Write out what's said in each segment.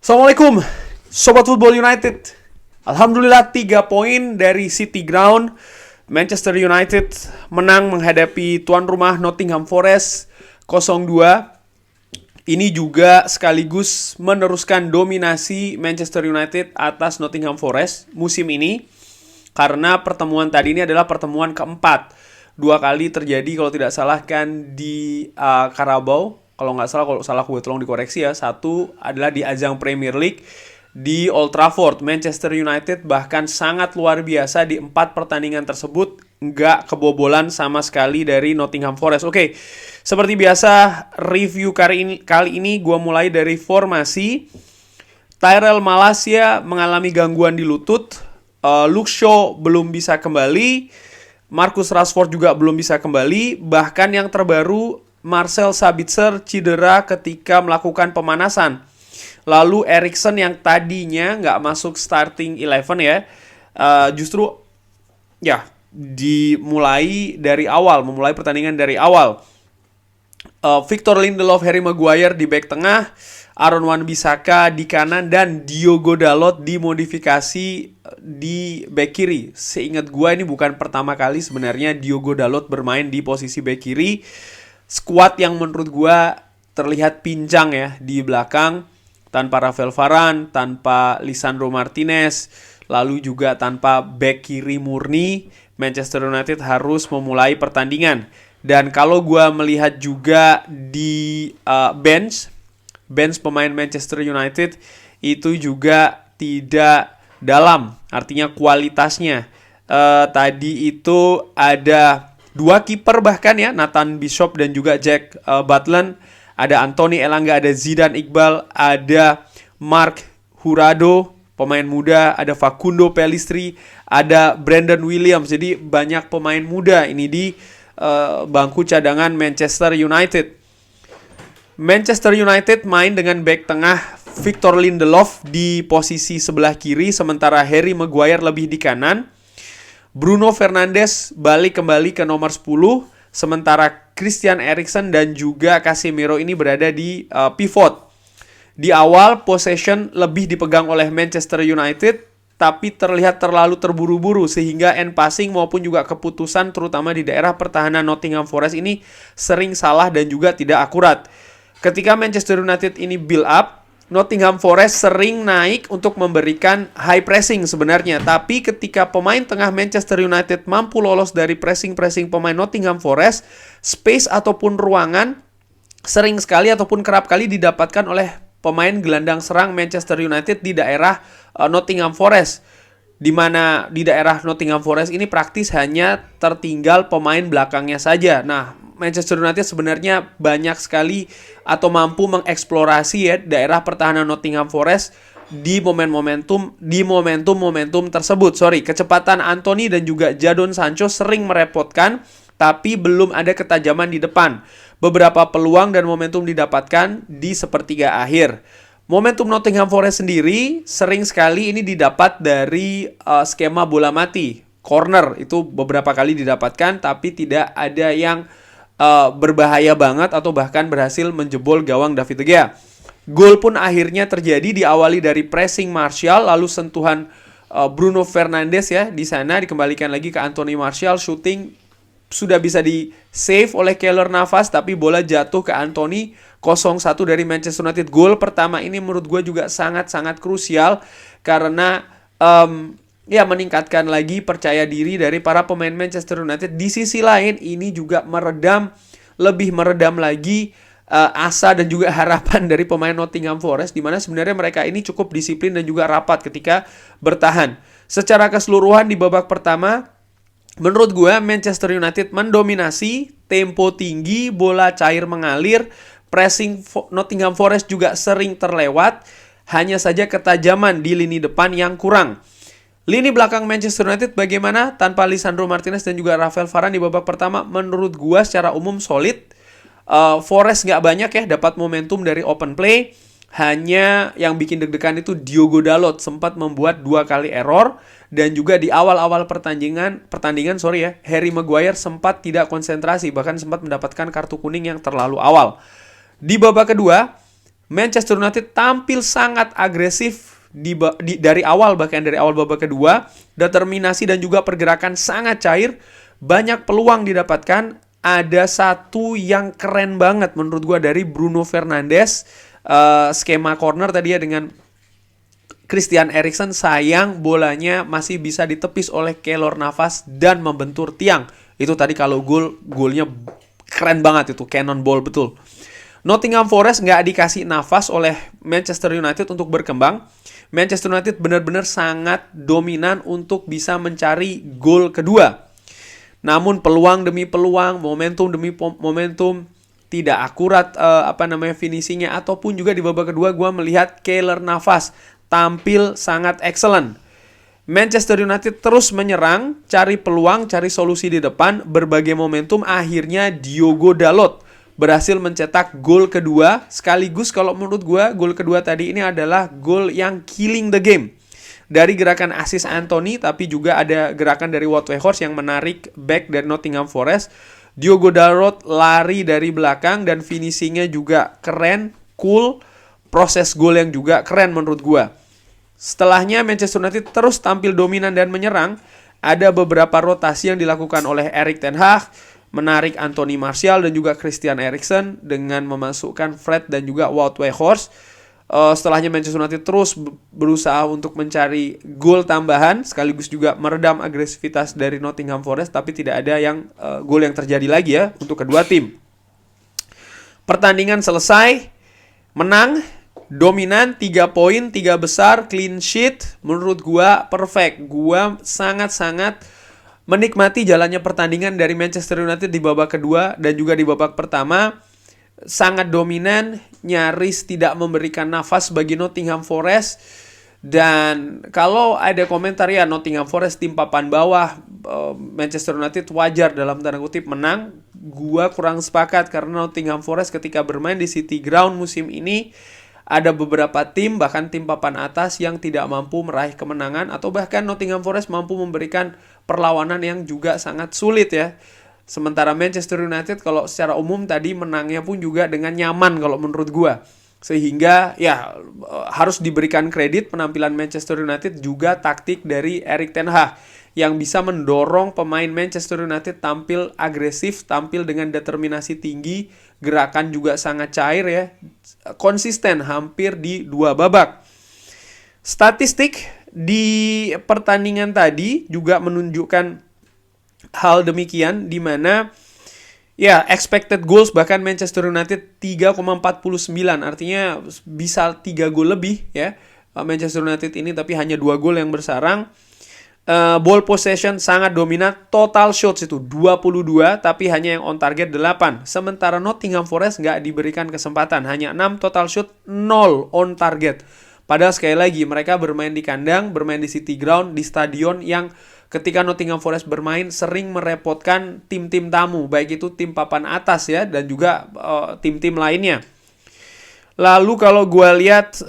Assalamualaikum Sobat Football United. Alhamdulillah 3 poin dari City Ground. Manchester United menang menghadapi tuan rumah Nottingham Forest 0-2. Ini juga sekaligus meneruskan dominasi Manchester United atas Nottingham Forest musim ini. Karena pertemuan tadi ini adalah pertemuan keempat. 2 kali terjadi kalau tidak salah kan di Carabao. Kalau salah gue tolong dikoreksi ya. Satu adalah di ajang Premier League di Old Trafford. Manchester United bahkan sangat luar biasa di 4 pertandingan tersebut nggak kebobolan sama sekali dari Nottingham Forest. Oke, seperti biasa review kali ini gue mulai dari formasi. Tyrell Malacia mengalami gangguan di lutut. Luke Shaw belum bisa kembali. Marcus Rashford juga belum bisa kembali. Bahkan yang terbaru Marcel Sabitzer cedera ketika melakukan pemanasan. Lalu Eriksen yang tadinya nggak masuk starting 11 ya, justru ya memulai pertandingan dari awal. Victor Lindelof, Harry Maguire di back tengah, Aaron Wan-Bissaka di kanan, dan Diogo Dalot dimodifikasi di back kiri. Seingat gue ini bukan pertama kali sebenarnya Diogo Dalot bermain di posisi back kiri. Squad yang menurut gue terlihat pincang ya di belakang, tanpa Rafael Varane, tanpa Lisandro Martinez, lalu juga tanpa back kiri murni. Manchester United harus memulai pertandingan. Dan kalau gue melihat juga di bench pemain Manchester United itu juga tidak dalam, artinya kualitasnya. Tadi itu ada 2 kiper bahkan ya, Nathan Bishop dan juga Jack Butland. Ada Anthony Elanga, ada Zidane Iqbal, ada Mark Hurtado, pemain muda, ada Facundo Pellistri, ada Brandon Williams. Jadi banyak pemain muda ini di bangku cadangan Manchester United. Manchester United main dengan back tengah Victor Lindelof di posisi sebelah kiri, sementara Harry Maguire lebih di kanan. Bruno Fernandes balik kembali ke nomor 10, sementara Christian Eriksen dan juga Casemiro ini berada di pivot. Di awal possession lebih dipegang oleh Manchester United, tapi terlihat terlalu terburu-buru sehingga end passing maupun juga keputusan terutama di daerah pertahanan Nottingham Forest ini sering salah dan juga tidak akurat. Ketika Manchester United ini build up, Nottingham Forest sering naik untuk memberikan high pressing sebenarnya. Tapi ketika pemain tengah Manchester United mampu lolos dari pressing pemain Nottingham Forest, space ataupun ruangan sering sekali ataupun kerap kali didapatkan oleh pemain gelandang serang Manchester United di daerah Nottingham Forest. Di mana di daerah Nottingham Forest ini praktis hanya tertinggal pemain belakangnya saja. Nah, Manchester United sebenarnya banyak sekali atau mampu mengeksplorasi ya daerah pertahanan Nottingham Forest di momentum tersebut. Kecepatan Anthony dan juga Jadon Sancho sering merepotkan, tapi belum ada ketajaman di depan. Beberapa peluang dan momentum didapatkan di sepertiga akhir. Momentum Nottingham Forest sendiri sering sekali ini didapat dari skema bola mati. Corner itu beberapa kali didapatkan, tapi tidak ada yang berbahaya banget atau bahkan berhasil menjebol gawang David De Gea. Gol pun akhirnya terjadi diawali dari pressing Martial, lalu sentuhan Bruno Fernandes ya di sana dikembalikan lagi ke Anthony Martial, shooting sudah bisa di save oleh Keylor Navas, tapi bola jatuh ke Anthony. 0-1 dari Manchester United. Gol pertama ini menurut gue juga sangat-sangat krusial karena meningkatkan lagi percaya diri dari para pemain Manchester United. Di sisi lain ini juga lebih meredam lagi asa dan juga harapan dari pemain Nottingham Forest, di mana sebenarnya mereka ini cukup disiplin dan juga rapat ketika bertahan. Secara keseluruhan di babak pertama, menurut gue Manchester United mendominasi, tempo tinggi, bola cair mengalir, pressing Nottingham Forest juga sering terlewat, hanya saja ketajaman di lini depan yang kurang. Lini belakang Manchester United bagaimana? Tanpa Lisandro Martinez dan juga Rafael Varane di babak pertama, menurut gua secara umum solid. Forest nggak banyak ya dapat momentum dari open play. Hanya yang bikin deg-degan itu Diogo Dalot sempat membuat 2 kali error. Dan juga di awal-awal pertandingan Harry Maguire sempat tidak konsentrasi, bahkan sempat mendapatkan kartu kuning yang terlalu awal. Di babak kedua, Manchester United tampil sangat agresif dari awal, bahkan dari awal babak kedua. Determinasi dan juga pergerakan sangat cair. Banyak peluang didapatkan. Ada satu yang keren banget menurut gue dari Bruno Fernandes. Skema corner tadi ya dengan Christian Eriksen, sayang bolanya masih bisa ditepis oleh Keylor Navas dan membentur tiang. Itu tadi kalau golnya keren banget itu, cannonball betul. Nottingham Forest nggak dikasih nafas oleh Manchester United untuk berkembang. Manchester United benar-benar sangat dominan untuk bisa mencari gol kedua. Namun peluang demi peluang, momentum demi momentum, tidak akurat finishingnya, ataupun juga di babak kedua gue melihat Keylor Navas tampil sangat excellent. Manchester United terus menyerang, cari peluang, cari solusi di depan, berbagai momentum. Akhirnya Diogo Dalot berhasil mencetak gol kedua, sekaligus kalau menurut gue gol kedua tadi ini adalah gol yang killing the game. Dari gerakan assist Anthony, tapi juga ada gerakan dari Wout Weghorst yang menarik back dari Nottingham Forest. Diogo Dalot lari dari belakang dan finishingnya juga keren, cool. Proses gol yang juga keren menurut gue. Setelahnya Manchester United terus tampil dominan dan menyerang. Ada beberapa rotasi yang dilakukan oleh Erik ten Hag, menarik Anthony Martial dan juga Christian Eriksen dengan memasukkan Fred dan juga Wout Weghorst. Setelahnya Manchester United terus berusaha untuk mencari gol tambahan, sekaligus juga meredam agresivitas dari Nottingham Forest, tapi tidak ada gol yang terjadi lagi ya untuk kedua tim. Pertandingan selesai, menang, dominan, 3 poin, 3 besar, clean sheet. Menurut gua perfect. Gua sangat-sangat menikmati jalannya pertandingan dari Manchester United di babak kedua dan juga di babak pertama. Sangat dominan, nyaris tidak memberikan nafas bagi Nottingham Forest. Dan kalau ada komentar ya Nottingham Forest tim papan bawah, Manchester United wajar dalam tanda kutip menang, gua kurang sepakat karena Nottingham Forest ketika bermain di City Ground musim ini ada beberapa tim, bahkan tim papan atas yang tidak mampu meraih kemenangan, atau bahkan Nottingham Forest mampu memberikan perlawanan yang juga sangat sulit ya. Sementara Manchester United kalau secara umum tadi menangnya pun juga dengan nyaman kalau menurut gua. Sehingga ya harus diberikan kredit penampilan Manchester United, juga taktik dari Erik ten Hag yang bisa mendorong pemain Manchester United tampil agresif, tampil dengan determinasi tinggi, gerakan juga sangat cair ya, konsisten hampir di 2 babak. Statistik di pertandingan tadi juga menunjukkan hal demikian, di mana ya expected goals bahkan Manchester United 3,49, artinya bisa 3 gol lebih ya Manchester United ini, tapi hanya 2 gol yang bersarang. Ball possession sangat dominan, total shots itu 22, tapi hanya yang on target 8. Sementara Nottingham Forest nggak diberikan kesempatan, hanya 6 total shot, 0 on target. Padahal sekali lagi mereka bermain di kandang, bermain di City Ground, di stadion yang ketika Nottingham Forest bermain sering merepotkan tim-tim tamu, baik itu tim papan atas ya dan juga tim-tim lainnya. Lalu kalau gue lihat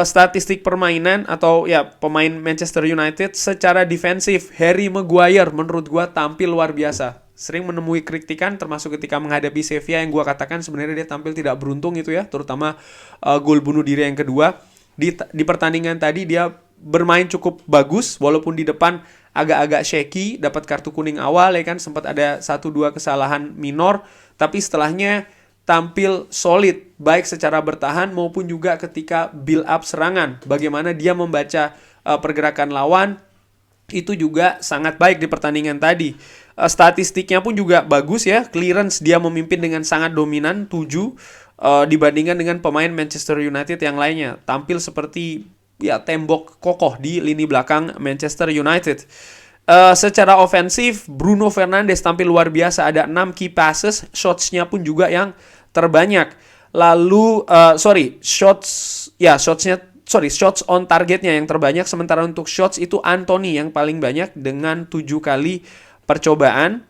statistik permainan atau ya pemain Manchester United secara defensif, Harry Maguire menurut gue tampil luar biasa. Sering menemui kritikan termasuk ketika menghadapi Sevilla yang gue katakan sebenarnya dia tampil tidak beruntung itu ya, terutama gol bunuh diri yang kedua. Di pertandingan tadi dia bermain cukup bagus walaupun di depan agak-agak shaky, dapat kartu kuning awal ya kan, sempat ada 1-2 kesalahan minor, tapi setelahnya tampil solid baik secara bertahan maupun juga ketika build up serangan. Bagaimana dia membaca pergerakan lawan itu juga sangat baik di pertandingan tadi. Statistiknya pun juga bagus ya, clearance dia memimpin dengan sangat dominan 7 dibandingkan dengan pemain Manchester United yang lainnya. Tampil seperti ya tembok kokoh di lini belakang Manchester United. Secara ofensif, Bruno Fernandes tampil luar biasa, ada 6 key passes, shots-nya pun juga yang terbanyak. Lalu shots on targetnya yang terbanyak, sementara untuk shots itu Anthony yang paling banyak dengan 7 kali percobaan,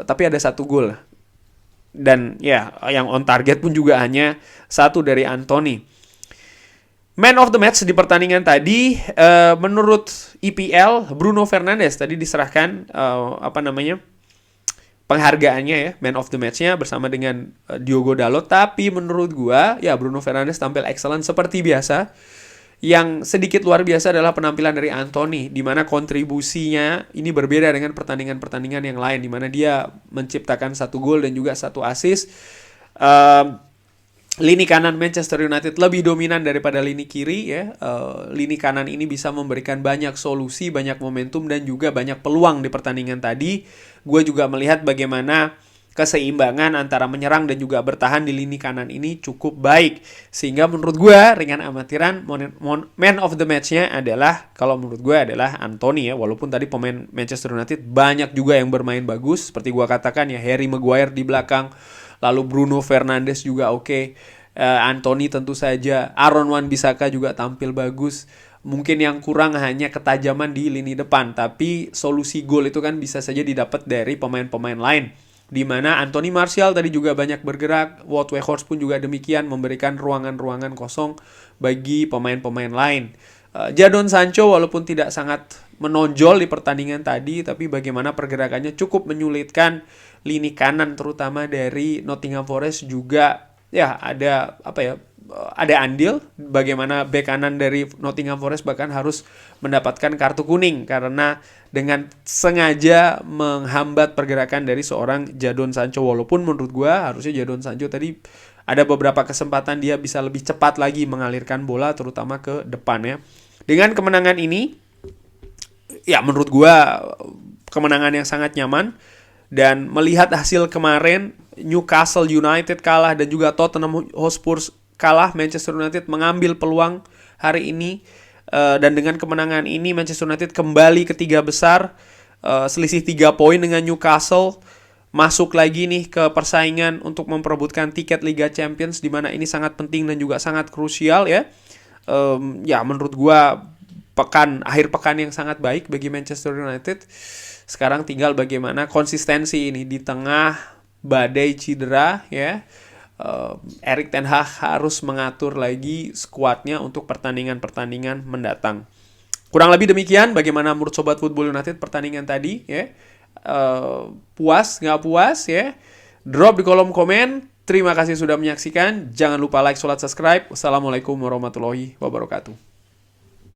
tapi ada 1 gol. Dan ya yang on target pun juga hanya 1 dari Anthony. Man of the match di pertandingan tadi menurut EPL Bruno Fernandes tadi diserahkan penghargaannya ya, man of the match-nya bersama dengan Diogo Dalot. Tapi menurut gua ya Bruno Fernandes tampil excellent seperti biasa. Yang sedikit luar biasa adalah penampilan dari Anthony, di mana kontribusinya ini berbeda dengan pertandingan-pertandingan yang lain, di mana dia menciptakan 1 gol dan juga 1 assist. Lini kanan Manchester United lebih dominan daripada lini kiri ya. Lini kanan ini bisa memberikan banyak solusi, banyak momentum dan juga banyak peluang di pertandingan tadi. Gue juga melihat bagaimana keseimbangan antara menyerang dan juga bertahan di lini kanan ini cukup baik. Sehingga menurut gue ringan amatiran man of the match-nya adalah, kalau menurut gue adalah Anthony ya. Walaupun tadi pemain Manchester United banyak juga yang bermain bagus. Seperti gue katakan ya, Harry Maguire di belakang. Lalu Bruno Fernandes juga oke. Anthony tentu saja. Aaron Wan-Bissaka juga tampil bagus. Mungkin yang kurang hanya ketajaman di lini depan. Tapi solusi gol itu kan bisa saja didapat dari pemain-pemain lain. Di mana Anthony Martial tadi juga banyak bergerak, Wout Weghorst pun juga demikian, memberikan ruangan-ruangan kosong bagi pemain-pemain lain. Jadon Sancho walaupun tidak sangat menonjol di pertandingan tadi, tapi bagaimana pergerakannya cukup menyulitkan lini kanan terutama dari Nottingham Forest juga ya ada andil bagaimana bek kanan dari Nottingham Forest bahkan harus mendapatkan kartu kuning karena dengan sengaja menghambat pergerakan dari seorang Jadon Sancho. Walaupun menurut gue harusnya Jadon Sancho tadi ada beberapa kesempatan dia bisa lebih cepat lagi mengalirkan bola terutama ke depan ya. Dengan kemenangan ini ya menurut gue kemenangan yang sangat nyaman. Dan melihat hasil kemarin Newcastle United kalah dan juga Tottenham Hotspur kalah, Manchester United mengambil peluang hari ini. Dan dengan kemenangan ini Manchester United kembali ke 3 besar, selisih 3 poin dengan Newcastle, masuk lagi nih ke persaingan untuk memperebutkan tiket Liga Champions, di mana ini sangat penting dan juga sangat krusial ya. Ya menurut gua akhir pekan yang sangat baik bagi Manchester United. Sekarang tinggal bagaimana konsistensi ini di tengah badai cedera ya. Erik ten Hag harus mengatur lagi skuadnya untuk pertandingan-pertandingan mendatang. Kurang lebih demikian bagaimana menurut Sobat Football United pertandingan tadi ya. Puas, nggak puas ya. Drop di kolom komen. Terima kasih sudah menyaksikan. Jangan lupa like, subscribe. Wassalamualaikum warahmatullahi wabarakatuh.